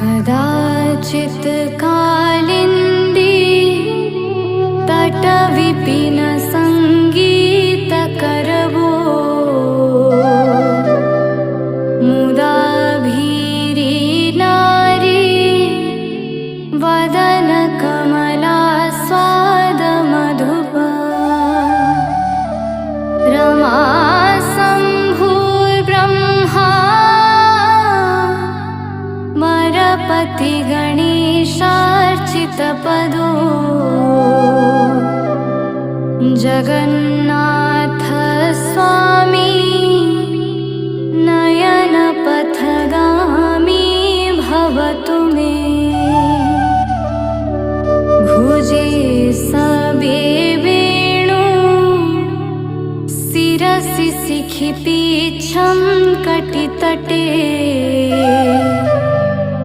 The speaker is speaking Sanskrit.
कदाचित् कालिन्दी तटविपिन संगीतकरवो मुदा भीरी नारी वदन कमला स्वाद मधुपा रमा शम्भुर्ब्रह्मा मरपति गणेशार्चितपदो जगन्नाथ स्वामी नयनपथगामी भवतु मे भुजे सबे वेणु शिरसि शिखि पीच्छं कटितटे